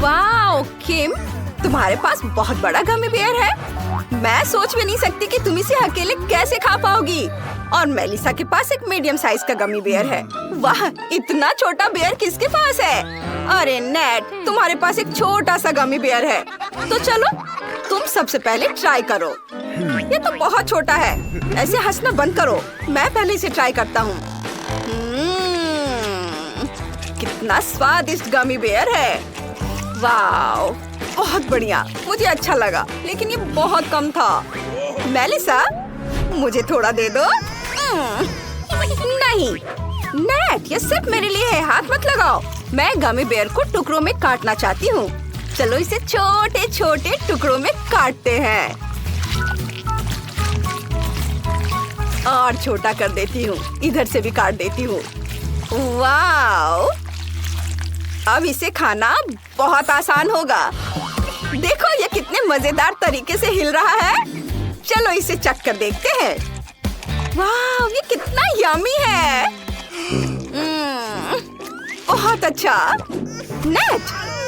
Wow किम, तुम्हारे पास बहुत बड़ा गमी बेयर है। मैं सोच भी नहीं सकती कि तुम इसे अकेले कैसे खा पाओगी। और मेलिसा के पास एक मीडियम साइज का गमी बेयर है। वाह, इतना छोटा बेयर किसके पास है? अरे नेट, तुम्हारे पास एक छोटा सा गमी बेयर है। तो चलो तुम सबसे पहले ट्राई करो। ये तो बहुत छोटा है। ऐसे हंसना बंद करो, मैं पहले इसे ट्राई करता हूँ। कितना स्वादिष्ट गमी बेयर है। वाओ, बहुत बढ़िया, मुझे अच्छा लगा, लेकिन ये बहुत कम था। मेलिसा, मुझे थोड़ा दे दो। नहीं नेट, ये सिर्फ मेरे लिए है, हाथ मत लगाओ। मैं गमी बेयर को टुकड़ों में काटना चाहती हूँ। चलो इसे छोटे छोटे टुकड़ों में काटते हैं और छोटा कर देती हूँ। इधर से भी काट देती हूँ। वाओ, अब इसे खाना बहुत आसान होगा। देखो ये कितने मजेदार तरीके से हिल रहा है। चलो इसे चख कर देखते हैं। वाह, ये कितना यम्मी है। बहुत अच्छा। नेट,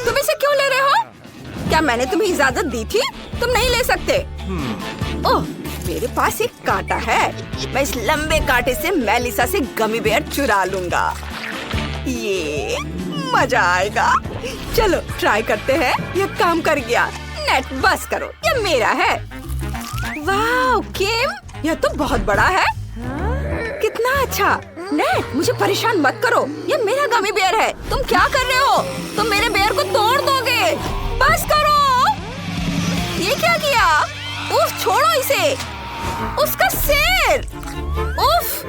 तुम इसे क्यों ले रहे हो? क्या मैंने तुम्हें इजाजत दी थी? तुम नहीं ले सकते। ओह, मेरे पास एक कांटा है। मैं इस लंबे कांटे से मेलिसा से गमी बेयर चुरा लूंगा। ये मजा आएगा। चलो ट्राई करते हैं। ये काम कर गया। नेट, बस करो, ये मेरा है। वाह किम, यह तो बहुत बड़ा है। कितना अच्छा। नेट, मुझे परेशान मत करो, ये मेरा गमी बेयर है। तुम क्या कर रहे हो? तुम मेरे बेयर को तोड़ दोगे। बस करो। ये क्या किया? उफ, छोड़ो इसे। उसका सिर। उफ,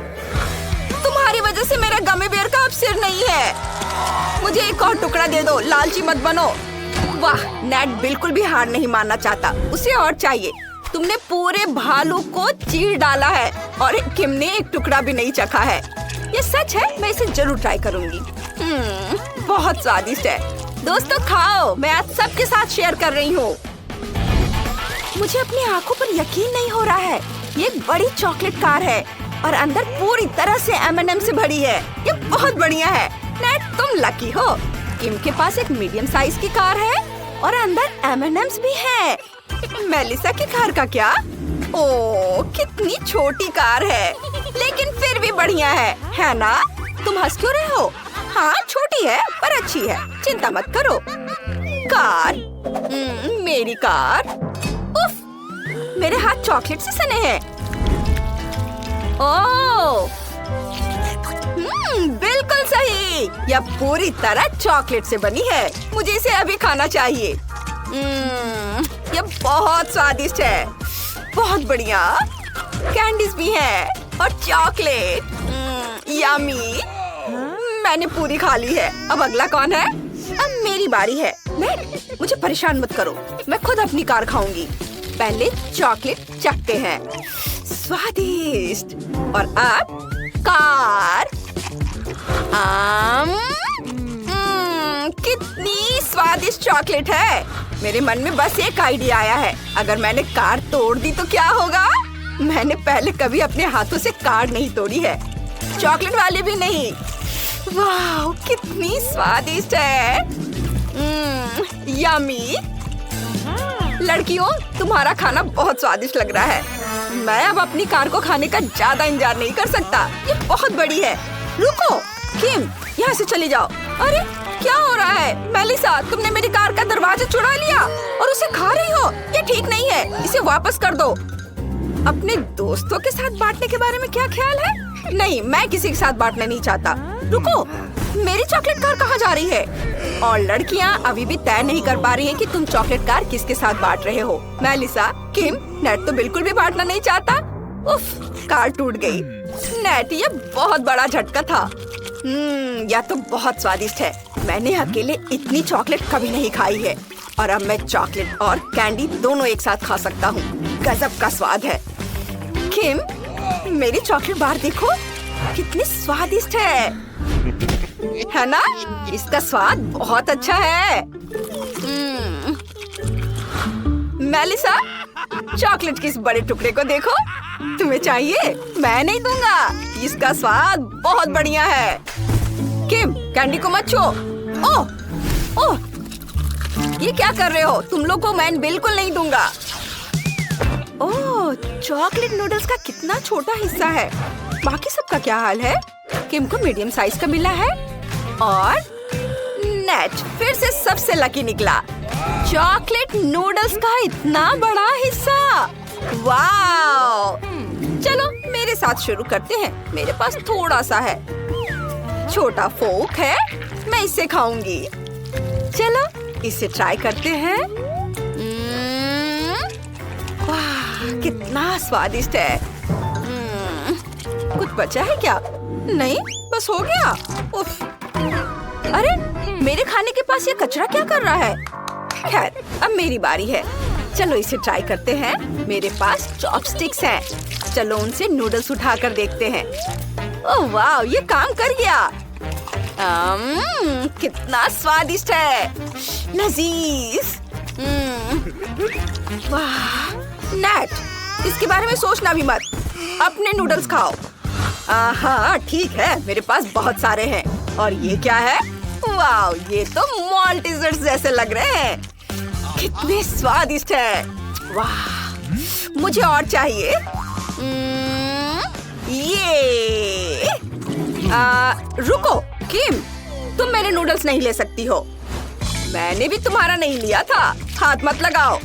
तुम्हारी वजह से मेरा गमी बेयर का अब सिर नहीं है। मुझे एक और टुकड़ा दे दो, लालची मत बनो। वाह, नेट बिल्कुल भी हार नहीं मानना चाहता, उसे और चाहिए। तुमने पूरे भालू को चीर डाला है और किम ने एक टुकड़ा भी नहीं चखा है। ये सच है, मैं इसे जरूर ट्राई करूंगी। बहुत स्वादिष्ट है। दोस्तों खाओ, मैं आज सबके साथ शेयर कर रही हूँ। मुझे अपनी आंखों पर यकीन नहीं हो रहा है। ये एक बड़ी चॉकलेट कार है और अंदर पूरी तरह से M&M से भरी है। ये बहुत बढ़िया है। नेट, तुम लकी हो। किम के पास एक मीडियम साइज की कार है और अंदर M&Ms भी है। मेलिसा की कार का क्या? ओह, कितनी छोटी कार है, लेकिन फिर भी बढ़िया है ना? तुम हंस क्यों रहे हो? हाँ, छोटी है पर अच्छी है, चिंता मत करो। कार, मेरी कार। उफ, मेरे हाथ चॉकलेट से सने हैं। ओह, बिल्कुल सही। यह पूरी तरह चॉकलेट से बनी है। मुझे इसे अभी खाना चाहिए। यह बहुत स्वादिष्ट है। बहुत बढ़िया। कैंडीज भी है और चॉकलेट। यम्मी। मैंने पूरी खा ली है। अब अगला कौन है? अब मेरी बारी है। मुझे परेशान मत करो, मैं खुद अपनी कार खाऊंगी। पहले चॉकलेट चखते हैं। स्वादिष्ट। और अब कार। कितनी स्वादिष्ट चॉकलेट है। मेरे मन में बस एक आइडिया आया है। अगर मैंने कार तोड़ दी तो क्या होगा? मैंने पहले कभी अपने हाथों से कार नहीं तोड़ी है, चॉकलेट वाली भी नहीं। वाह, कितनी स्वादिष्ट है। यम्मी। लड़कियों, तुम्हारा खाना बहुत स्वादिष्ट लग रहा है। मैं अब अपनी कार को खाने का ज्यादा इंतजार नहीं कर सकता। ये बहुत बड़ी है। रुको किम, यहाँ से चली जाओ। अरे क्या हो रहा है? मेलिसा, तुमने मेरी कार का दरवाजा चुरा लिया और उसे खा रही हो। ये ठीक नहीं है, इसे वापस कर दो। अपने दोस्तों के साथ बांटने के बारे में क्या ख्याल है? नहीं, मैं किसी के साथ बांटना नहीं चाहता। रुको, मेरी चॉकलेट कार कहाँ जा रही है? और लड़कियाँ अभी भी तय नहीं कर पा रही हैं कि तुम चॉकलेट कार किसके साथ बांट रहे हो। मेलिसा, किम, नेट तो बिल्कुल भी बांटना नहीं चाहता। उफ, कार टूट गई। नेट, ये बहुत बड़ा झटका था। यह तो बहुत स्वादिष्ट है। मैंने अकेले इतनी चॉकलेट कभी नहीं खाई है और अब मैं चॉकलेट और कैंडी दोनों एक साथ खा सकता हूँ। गजब का स्वाद है। किम, मेरी चॉकलेट बार देखो, कितनी स्वादिष्ट है ना? इसका स्वाद बहुत अच्छा है। मेलिसा, चॉकलेट के इस बड़े टुकड़े को देखो। तुम्हें चाहिए? मैं नहीं दूंगा। इसका स्वाद बहुत बढ़िया है। किम, कैंडी को मत छू। ओह, ओह, ये क्या कर रहे हो? तुम लोग को मैं बिल्कुल नहीं दूंगा। ओह, चॉकलेट नूडल्स का कितना छोटा हिस्सा है। बाकी सबका क्या हाल है? किम को मीडियम साइज का मिला है और नेट फिर से सबसे लकी निकला। चॉकलेट नूडल्स का इतना बड़ा हिस्सा। वाव! चलो मेरे साथ शुरू करते हैं। मेरे पास थोड़ा सा है। छोटा फोक है, मैं इसे खाऊंगी। चलो इसे ट्राई करते हैं। वाह, कितना स्वादिष्ट है। कुछ बचा है क्या? नहीं, बस हो गया। उफ। अरे, मेरे खाने के पास ये कचरा क्या कर रहा है? खैर, अब मेरी बारी है। चलो इसे ट्राई करते हैं। मेरे पास चॉपस्टिक्स हैं। चलो उनसे नूडल्स उठाकर देखते हैं। ओह वाह, ये काम कर गया। कितना स्वादिष्ट है। लजीज। वाह, नेट, इसके बारे में सोचना भी मत। अपने नूडल्स खाओ। हाँ ठीक है, मेरे पास बहुत सारे हैं। और ये क्या है? वाह, ये तो माल्टेजर्स जैसे लग रहे हैं। कितने स्वादिष्ट है। वाह, मुझे और चाहिए। ये रुको किम, तुम मेरे नूडल्स नहीं ले सकती हो। मैंने भी तुम्हारा नहीं लिया था। हाथ मत लगाओ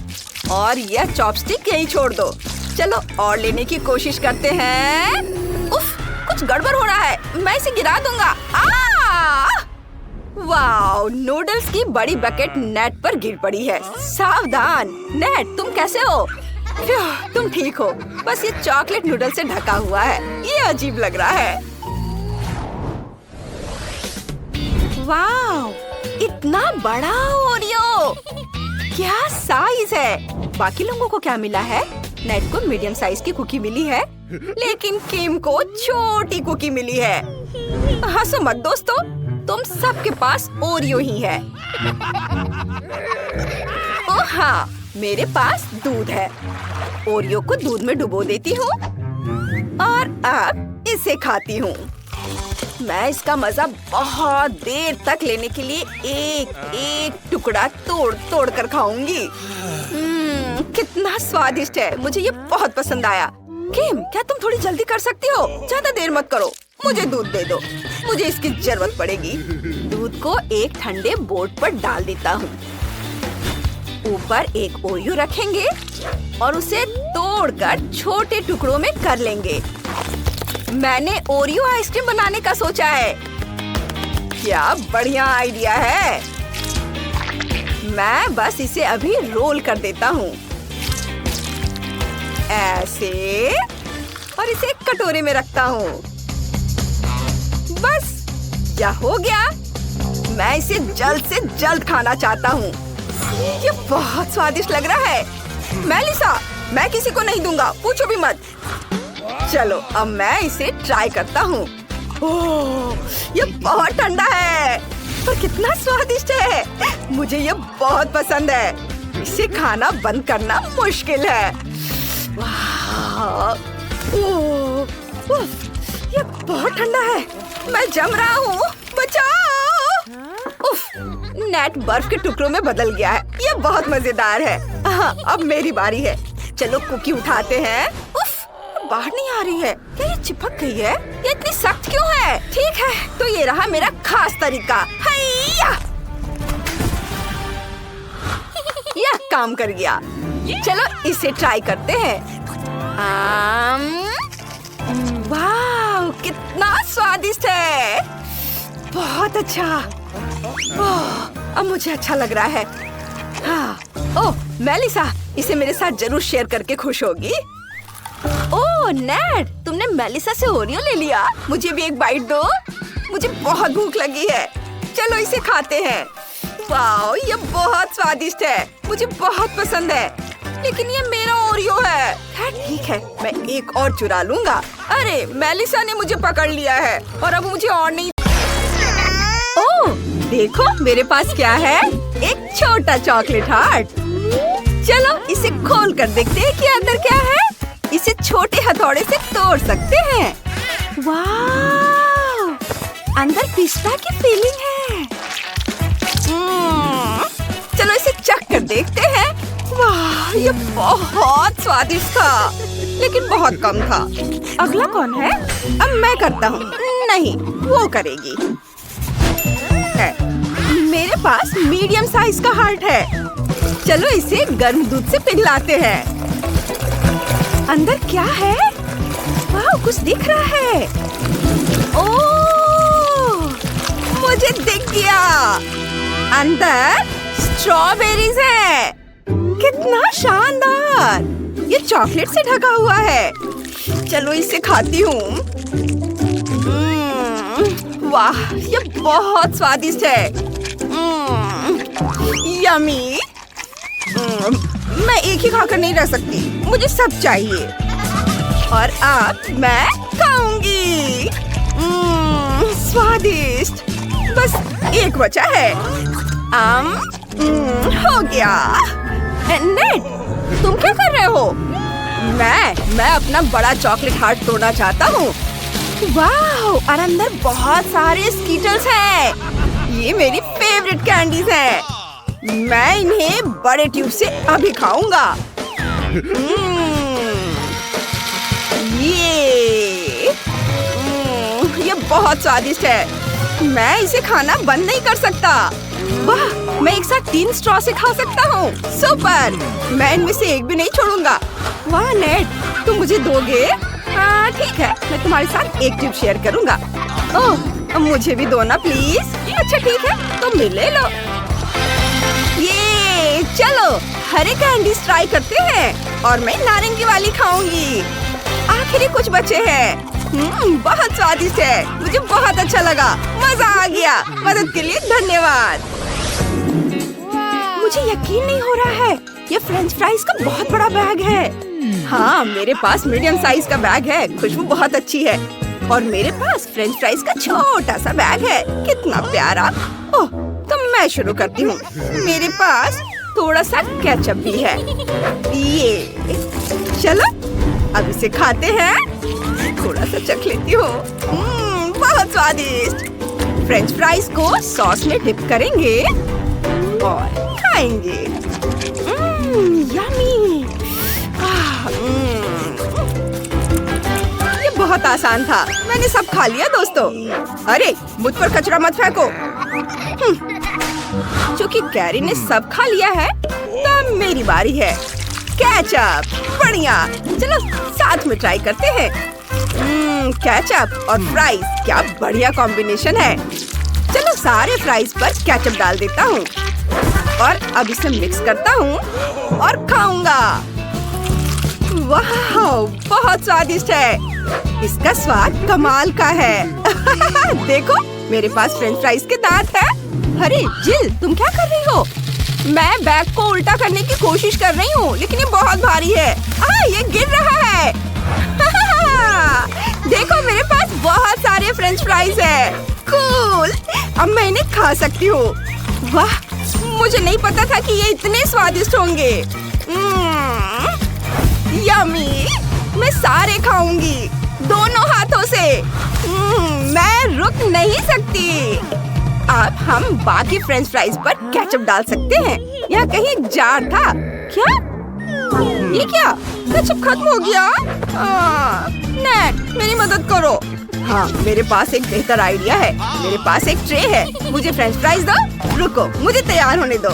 और यह चॉपस्टिक यहीं छोड़ दो। चलो और लेने की कोशिश करते हैं। उफ, कुछ गड़बड़ हो रहा है। मैं इसे गिरा दूंगा। वाओ, नूडल्स की बड़ी बकेट नेट पर गिर पड़ी है। सावधान नेट, तुम कैसे हो? तुम ठीक हो। बस ये चॉकलेट नूडल से ढका हुआ है। ये अजीब लग रहा है। वाओ, इतना बड़ा ओरियो। क्या साइज है। बाकी लोगों को क्या मिला है? नेट को मीडियम साइज की कुकी मिली है, लेकिन किम को छोटी कुकी मिली है। हंसो मत दोस्तों, तुम सबके पास ओरियो ही है। ओह हाँ, मेरे पास दूध है। ओरियो को दूध में डुबो देती हूँ और अब इसे खाती हूँ। मैं इसका मजा बहुत देर तक लेने के लिए एक एक टुकड़ा तोड़ तोड़ कर खाऊंगी। कितना स्वादिष्ट है। मुझे ये बहुत पसंद आया। किम, क्या तुम थोड़ी जल्दी कर सकती हो? ज्यादा देर मत करो। मुझे दूध दे दो, मुझे इसकी जरूरत पड़ेगी। दूध को एक ठंडे बोर्ड पर डाल देता हूँ। ऊपर एक ओरियो रखेंगे और उसे तोड़कर छोटे टुकड़ों में कर लेंगे। मैंने ओरियो आइसक्रीम बनाने का सोचा है। क्या बढ़िया आइडिया है। मैं बस इसे अभी रोल कर देता हूँ ऐसे, और इसे एक कटोरे में रखता हूँ। बस, यह हो गया। मैं इसे जल्द से जल्द खाना चाहता हूँ। ये बहुत स्वादिष्ट लग रहा है। मेलिसा, मैं किसी को नहीं दूंगा, पूछो भी मत। चलो अब मैं इसे ट्राई करता हूँ। ओह, ये बहुत ठंडा है पर कितना स्वादिष्ट है। मुझे ये बहुत पसंद है। इसे खाना बंद करना मुश्किल है। वाह, ये बहुत ठंडा है। मैं जम रहा हूँ, बचाओ। उफ, नेट बर्फ के टुकड़ों में बदल गया है। ये बहुत मजेदार है। हाँ, अब मेरी बारी है। चलो कुकी उठाते हैं। उफ, बाहर नहीं आ रही है। क्या ये चिपक गई है? ये इतनी सख्त क्यों है? ठीक है, तो ये रहा मेरा खास तरीका। हैया! यह काम कर गया। चलो इसे ट्राई करते हैं। वाह, कितना स्वादिष्ट है। बहुत अच्छा। ओह, अब मुझे अच्छा लग रहा है। हाँ, ओह मेलिसा, इसे मेरे साथ जरूर शेयर करके खुश होगी। ओह नेट, तुमने मेलिसा से ओरियो ले लिया। मुझे भी एक बाइट दो, मुझे बहुत भूख लगी है। चलो इसे खाते हैं। वाह, ये बहुत स्वादिष्ट है। मुझे बहुत पसंद है, लेकिन ये मेरा ओरियो है। ठीक है, मैं एक और चुरा लूंगा। अरे मेलिसा ने मुझे पकड़ लिया है और अब मुझे और नहीं। ओह देखो, मेरे पास क्या है? एक छोटा चॉकलेट हार्ट। चलो इसे खोल कर देखते हैं कि अंदर क्या है। इसे छोटे हथौड़े से तोड़ सकते हैं। वाह, अंदर पिस्ता की फीलिंग है। चलो इसे चख देखते हैं। वाह, ये बहुत स्वादिष्ट था, लेकिन बहुत कम था। अगला कौन है? अब मैं करता हूँ। नहीं, वो करेगी। मेरे पास मीडियम साइज का हार्ट है। चलो इसे गर्म दूध से पिघलाते हैं। अंदर क्या है? वाह, कुछ दिख रहा है। ओह, मुझे दिख गया। अंदर स्ट्रॉबेरीज है। कितना शानदार! ये चॉकलेट से ढका हुआ है। चलो इसे खाती हूँ। वाह, ये बहुत स्वादिष्ट है। यमी। मैं एक ही खाकर नहीं रह सकती, मुझे सब चाहिए। और अब मैं खाऊंगी। स्वादिष्ट। बस एक बचा है। हो गया। नेट, तुम क्या कर रहे हो? मैं अपना बड़ा चॉकलेट हार्ट तोड़ना चाहता हूँ। वाह, और अंदर बहुत सारे स्कीटर्स हैं। ये मेरी फेवरेट कैंडीज हैं। मैं इन्हें बड़े ट्यूब से अभी खाऊंगा। ये बहुत स्वादिष्ट है। मैं इसे खाना बंद नहीं कर सकता। वाह, मैं एक साथ 3 स्ट्रॉ से खा सकता हूँ। सुपर! मैं इनमें से एक भी नहीं छोड़ूंगा। वाह नेट, तुम मुझे दोगे? हाँ ठीक है, मैं तुम्हारे साथ एक ट्यूब शेयर करूंगा। ओह, मुझे भी दो ना प्लीज। अच्छा ठीक है, तुम भी ले लो। ये चलो हरे कैंडीज ट्राई करते हैं और मैं नारंगी वाली खाऊंगी। आखिरी कुछ बचे हैं। बहुत स्वादिष्ट है। मुझे बहुत अच्छा लगा। मजा आ गया। मदद के लिए धन्यवाद। मुझे यकीन नहीं हो रहा है, ये फ्रेंच फ्राइज का बहुत बड़ा बैग है। हाँ, मेरे पास मीडियम साइज का बैग है। खुशबू बहुत अच्छी है। और मेरे पास फ्रेंच फ्राइज का छोटा सा बैग है। कितना प्यारा। ओह, तो मैं शुरू करती हूँ। मेरे पास थोड़ा सा केचप भी है। ये चलो अब इसे खाते हैं। थोड़ा सा चख लेती हूँ। बहुत स्वादिष्ट। फ्रेंच फ्राइज को सॉस में डिप करेंगे और खाएंगे। यम्मी। ये बहुत आसान था। मैंने सब खा लिया दोस्तों। अरे, मुझ पर कचरा मत फेंको। क्योंकि कैरी ने सब खा लिया है, तब मेरी बारी है। केचप, बढ़िया। चलो साथ में ट्राई करते हैं। केचप और फ्राइज, क्या बढ़िया कॉम्बिनेशन है। चलो सारे फ्राइज पर केचप डाल देता हूँ और अब इसे मिक्स करता हूँ और खाऊंगा। वाह, बहुत स्वादिष्ट है। इसका स्वाद कमाल का है। देखो, मेरे पास फ्रेंच फ्राइज के दांत हैं। अरे जिल, तुम क्या कर रही हो? मैं बैग को उल्टा करने की कोशिश कर रही हूँ, लेकिन ये बहुत भारी है। ये गिर रहा है। देखो, मेरे पास बहुत सारे फ्रेंच फ्राइज है। कूल! अब मैं इन्हें खा सकती हूँ। वाह, मुझे नहीं पता था कि ये इतने स्वादिष्ट होंगे। यम्मी! मैं सारे खाऊंगी, दोनों हाथों से। मैं रुक नहीं सकती। अब हम बाकी फ्रेंच फ्राइज पर केचप डाल सकते हैं। यहाँ कहीं एक जार था। क्या? ये क्या? केचप खत्म हो गया? नेट, मेरी मदद करो। हाँ, मेरे पास एक बेहतर आइडिया है। मेरे पास एक ट्रे है। मुझे फ्रेंच फ्राइज दो। रुको, मुझे तैयार होने दो।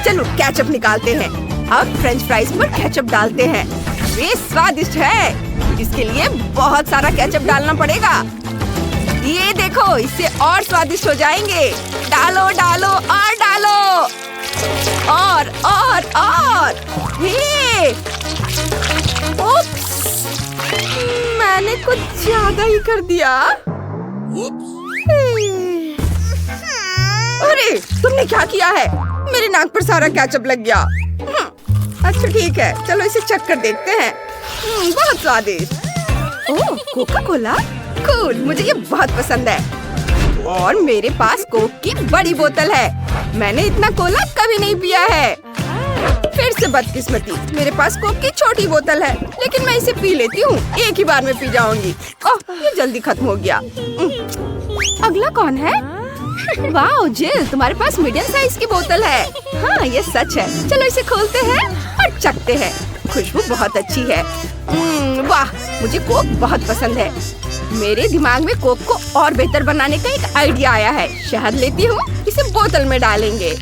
चलो केचप निकालते हैं। अब फ्रेंच फ्राइज पर केचप डालते हैं। ये स्वादिष्ट है। इसके लिए बहुत सारा केचप डालना पड़ेगा। ये देखो, इससे और स्वादिष्ट हो जाएंगे। डालो डालो और डालो। और ये उप्स, मैंने कुछ ज्यादा ही कर दिया। अरे, तुमने क्या किया है? मेरे नाक पर सारा केचप लग गया। अच्छा ठीक है, चलो इसे चख कर देखते हैं। बहुत स्वादिष्ट। ओह, कोका कोला? कूल, मुझे ये बहुत पसंद है। और मेरे पास कोक की बड़ी बोतल है। मैंने इतना कोला कभी नहीं पिया है। फिर से बदकिस्मती, मेरे पास कोक की छोटी बोतल है, लेकिन मैं इसे पी लेती हूँ। एक ही बार में पी जाऊंगी। ओह, ये जल्दी खत्म हो गया। अगला कौन है? वाह जिल, तुम्हारे पास मीडियम साइज की बोतल है। हाँ ये सच है। चलो इसे खोलते हैं और चखते हैं। खुशबू बहुत अच्छी है। वाह, मुझे कोक बहुत पसंद है। मेरे दिमाग में कोक को और बेहतर बनाने का एक आइडिया आया है। शहद लेती हूँ, इसे बोतल में डालेंगे।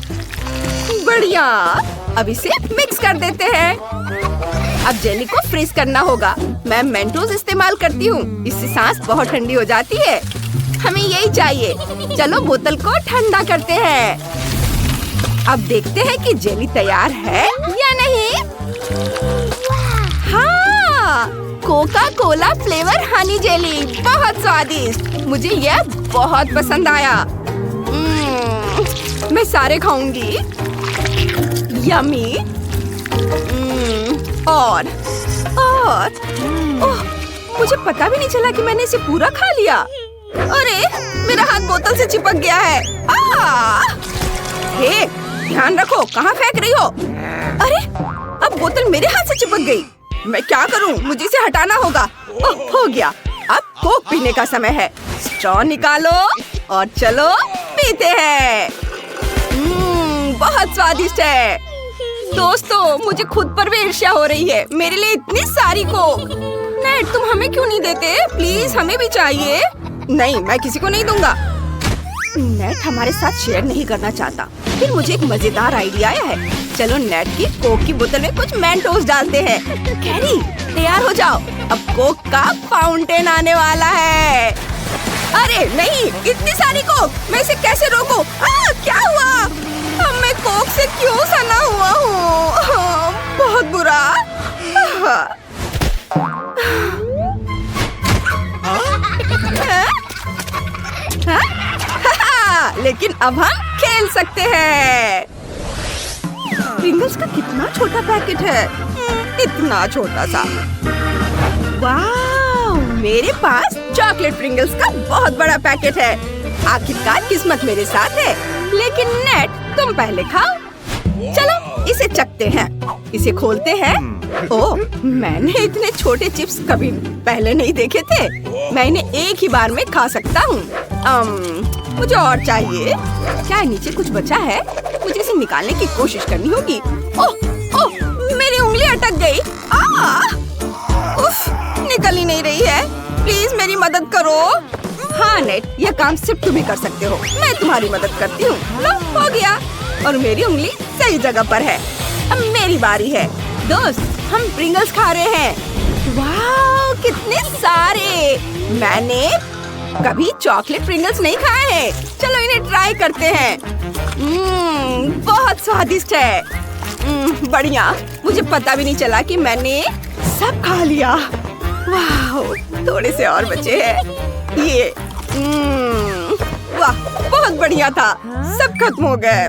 बढ़िया, अब इसे मिक्स कर देते हैं। अब जेली को फ्रीज करना होगा। मैं मेंटोस इस्तेमाल करती हूँ, इससे सांस बहुत ठंडी हो जाती है। हमें यही चाहिए। चलो बोतल को ठंडा करते हैं। अब देखते हैं कि जेली तैयार है या नहीं। हाँ, Coca Cola flavour Honey jelly, बहुत स्वादिष्ट। मुझे यह बहुत पसंद आया। मैं सारे खाऊंगी। यमी। और ओह, मुझे पता भी नहीं चला कि मैंने इसे पूरा खा लिया। अरे मेरा हाथ बोतल से चिपक गया है। हे, ध्यान रखो, कहाँ फेंक रही हो? अरे अब बोतल मेरे हाथ से चिपक गई। मैं क्या करूं? मुझे इसे हटाना होगा। हो गया। अब कोक पीने का समय है। स्ट्रॉ निकालो और चलो पीते हैं। बहुत स्वादिष्ट है। दोस्तों, मुझे खुद पर भी ईर्ष्या हो रही है। मेरे लिए इतनी सारी कोक। नेट, तुम हमें क्यों नहीं देते? प्लीज, हमें भी चाहिए। नहीं, मैं किसी को नहीं दूंगा। नेट हमारे साथ शेयर नहीं करना चाहता। फिर मुझे एक मजेदार आइडिया आया है। चलो नेट की कोक की बोतल में कुछ मेंटोस डालते हैं। कैरी, तैयार हो जाओ। अब कोक का फाउंटेन आने वाला है। अरे नहीं, इतनी सारी कोक, मैं इसे कैसे रोकूं? क्या हुआ? अब मैं कोक से क्यों सना हुआ हूँ? बहुत बुरा। लेकिन अब हम खेल सकते हैं। प्रिंगल्स का कितना छोटा पैकेट है। इतना छोटा सा। वाह, मेरे पास चॉकलेट प्रिंगल्स का बहुत बड़ा पैकेट है। आखिरकार किस्मत मेरे साथ है। लेकिन नेट, तुम पहले खाओ। चलो इसे चखते हैं। इसे खोलते हैं। ओह, मैंने इतने छोटे चिप्स कभी पहले नहीं देखे थे। मैं इन्हें एक ही बार में खा सकता हूँ। मुझे और चाहिए। क्या नीचे कुछ बचा है? मुझे इसे निकालने की कोशिश करनी होगी। ओह, मेरी उंगली अटक गई। उफ, निकल ही नहीं रही है। प्लीज मेरी मदद करो। हाँ नेट, यह काम सिर्फ तुम ही कर सकते हो। मैं तुम्हारी मदद करती हूँ। लो, हो गया। और मेरी उंगली सही जगह पर है। अब मेरी बारी है। दोस्त, हम प्रिंगल्स खा रहे हैं। वाह, कितने सारे। मैंने कभी चॉकलेट प्रिंगल्स नहीं खाए हैं। चलो इन्हें ट्राई करते हैं। बहुत स्वादिष्ट है। बढ़िया, मुझे पता भी नहीं चला कि मैंने सब खा लिया। वाह, थोड़े से और बचे हैं। ये वाह, बहुत बढ़िया था। सब खत्म हो गए।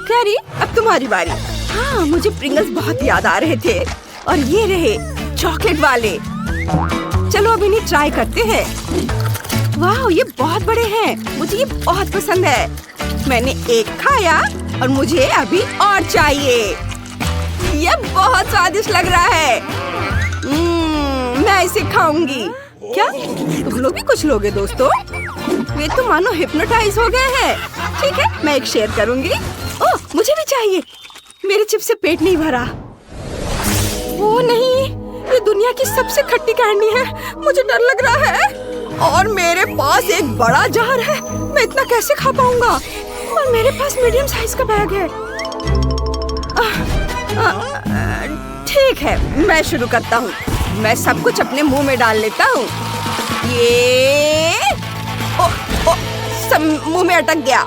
कैरी, अब तुम्हारी बारी। हाँ, मुझे प्रिंगल्स बहुत याद आ रहे थे। और ये रहे चॉकलेट वाले। चलो अब इन्हें ट्राई करते हैं। वाह, ये बहुत बड़े हैं। मुझे ये बहुत पसंद है। मैंने एक खाया और मुझे अभी और चाहिए। ये बहुत स्वादिष्ट लग रहा है। मैं इसे खाऊंगी। क्या तुम लोग भी कुछ लोगे दोस्तों? वे तो मानो हिप्नोटाइज हो गए हैं। ठीक है, मैं एक शेयर करूंगी। ओह, मुझे भी चाहिए। मेरे चिप्स से पेट नहीं भरा। ओ नहीं, ये दुनिया की सबसे खट्टी कैंडी है। मुझे डर लग रहा है। और मेरे पास एक बड़ा जार है। मैं इतना कैसे खा पाऊंगा? और मेरे पास मीडियम साइज का बैग है। ठीक है, मैं शुरू करता हूँ। मैं सब कुछ अपने मुंह में डाल लेता हूँ। ये मुंह में अटक गया।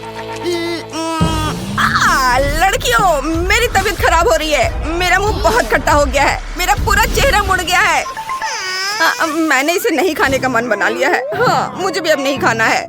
लड़कियों, मेरी तबीयत खराब हो रही है। मेरा मुंह बहुत खट्टा हो गया है। मेरा पूरा चेहरा मुड़ गया है। मैंने इसे नहीं खाने का मन बना लिया है। हाँ, मुझे भी अब नहीं खाना है।